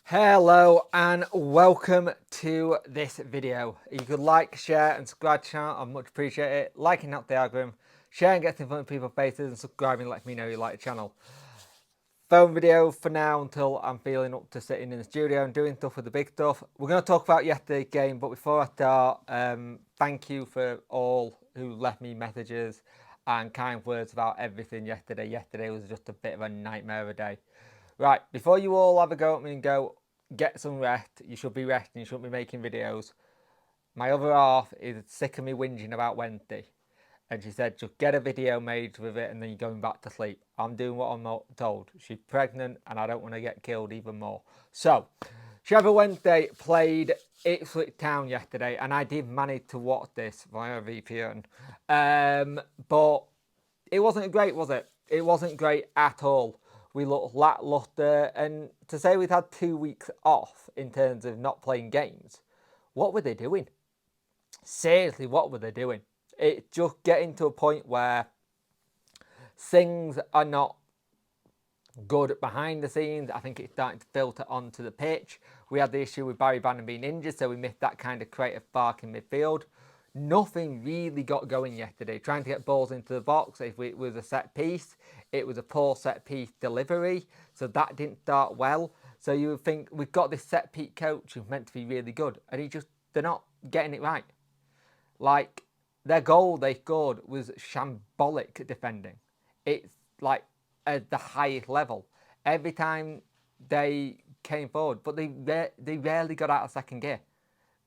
Hello and welcome to this video. You could like, share and subscribe to the channel. I'd much appreciate it. Liking out the algorithm, sharing gets in front of people's faces, and subscribing lets me know you like the channel. Phone video for now until I'm feeling up to sitting in the studio and doing stuff with the big stuff. We're going to talk about yesterday's game, but before I start, thank you for all who left me messages and kind words about everything yesterday. Yesterday was just a bit of a nightmare of a day. Right, before you all have a go at me and go, get some rest, you should be resting, you shouldn't be making videos. My other half is sick of me whinging about Wednesday. And she said, just get a video made with it and then you're going back to sleep. I'm doing what I'm told. She's pregnant and I don't want to get killed even more. So, Sheffield Wednesday played Ipswich Town yesterday and I did manage to watch this via VPN. But it wasn't great, was it? It wasn't great at all. We looked lackluster, and to say we'd had 2 weeks off in terms of not playing games, what were they doing? Seriously, what were they doing? It's just getting to a point where things are not good behind the scenes. I think it's starting to filter onto the pitch. We had the issue with Barry Bannon being injured, so we missed that kind of creative spark in midfield. Nothing really got going yesterday. Trying to get balls into the box, if it was a set piece, it was a poor set piece delivery, so that didn't start well. So you would think we've got this set piece coach who's meant to be really good, and they're not getting it right. Like, their goal they scored was shambolic defending. It's like at the highest level. Every time they came forward, but they rarely got out of second gear.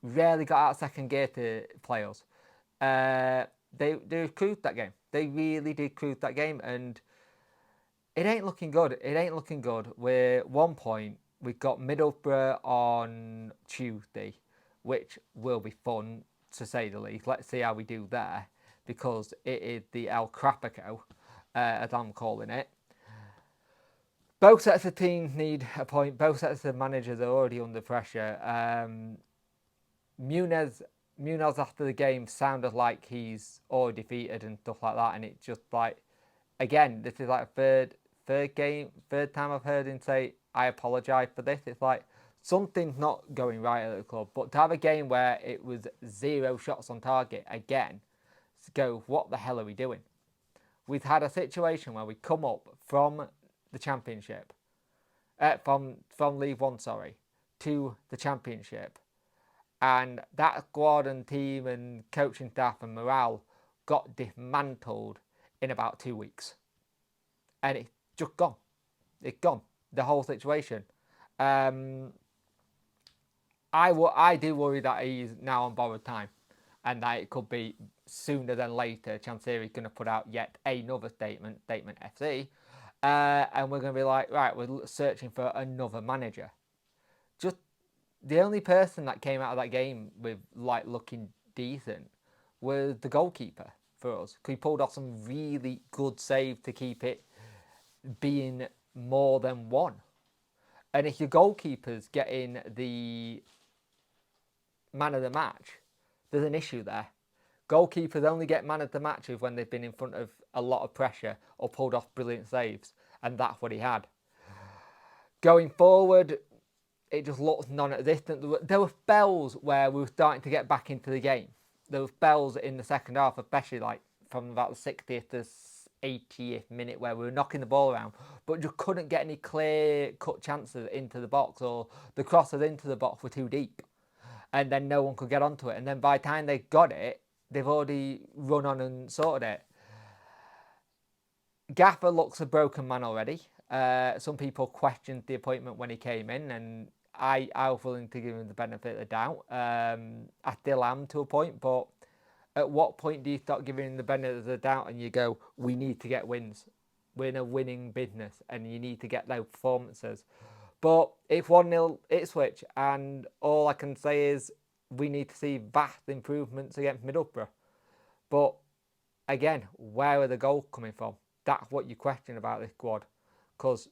Rarely got out of second gear to play us. They cruised that game. They really did cruise that game, and it ain't looking good. It ain't looking good. We're 1 point. We've got Middlesbrough on Tuesday, which will be fun to say the least. Let's see how we do there, because it is the El Crapico, as I'm calling it. Both sets of teams need a point. Both sets of managers are already under pressure. Muniz after the game sounded like he's already defeated and stuff like that, and it's just like, again, this is like a third time I've heard him say I apologise for this. It's like something's not going right at the club. But to have a game where it was 0 shots on target again, to go, what the hell are we doing? We've had a situation where we come up from the Championship, from League One, to the Championship. And that squad and team and coaching staff and morale got dismantled in about 2 weeks. And it's just gone. It's gone. The whole situation. I do worry that he's now on borrowed time. And that it could be sooner than later. Chansiri's going to put out yet another statement FC. And we're going to be like, right, we're searching for another manager. Just the only person that came out of that game with like looking decent was the goalkeeper for us. He pulled off some really good saves to keep it being more than one. And if your goalkeeper's getting the man of the match, there's an issue there. Goalkeepers only get man of the match when they've been in front of a lot of pressure or pulled off brilliant saves, and that's what he had. Going forward, it just looked non-existent. There were spells where we were starting to get back into the game. There were spells in the second half, especially like from about the 60th to 80th minute, where we were knocking the ball around, but just couldn't get any clear-cut chances into the box, or the crosses into the box were too deep, and then no one could get onto it. And then by the time they got it, they've already run on and sorted it. Gaffer looks a broken man already. Some people questioned the appointment when he came in, and I was willing to give him the benefit of the doubt. I still am to a point, but at what point do you start giving him the benefit of the doubt and you go, we need to get wins. We're in a winning business and you need to get those performances. But it's 1-0 Ipswich, and all I can say is we need to see vast improvements against Middlesbrough. But again, where are the goals coming from? That's what you question about this squad, because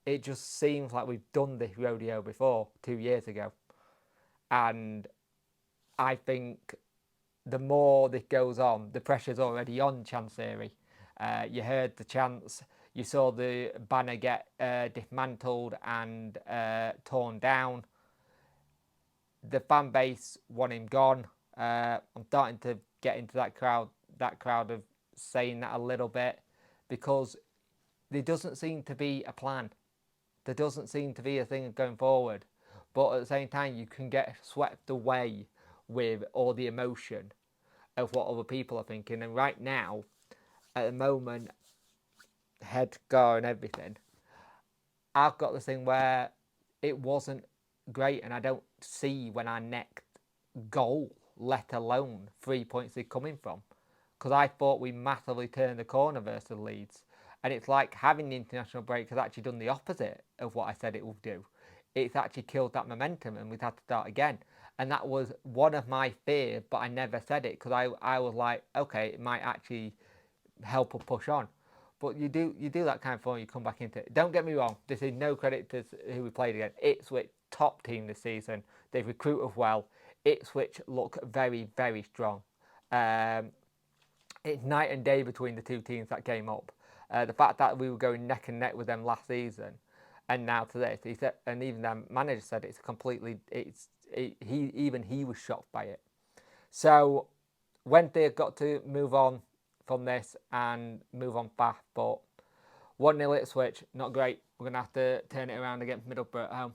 it just seems like we've done this rodeo before 2 years ago. And I think the more this goes on, the pressure's already on Chansiri. You heard the chants You saw the banner get dismantled and torn down. The fan base want him gone. I'm starting to get into that crowd of saying that a little bit, because there doesn't seem to be a plan. There doesn't seem to be a thing going forward. But at the same time, you can get swept away with all the emotion of what other people are thinking. And right now, at the moment, head go and everything, I've got this thing where it wasn't great, and I don't see when our next goal, let alone 3 points, is coming from. Because I thought we massively turned the corner versus Leeds. And it's like having the international break has actually done the opposite of what I said it would do. It's actually killed that momentum, and we've had to start again. And that was one of my fears, but I never said it, because I was like, okay, it might actually help us push on. But you do that kind of form, you come back into it. Don't get me wrong, this is no credit to who we played against. Ipswich, top team this season. They've recruited well. Ipswich look very, very strong. It's night and day between the two teams that came up. The fact that we were going neck and neck with them last season, and now to this, he said, and even their manager said it's completely. He was shocked by it. So Wednesday have got to move on from this and move on fast. But 1-0 Ipswich, not great. We're gonna have to turn it around against Middlesbrough at home.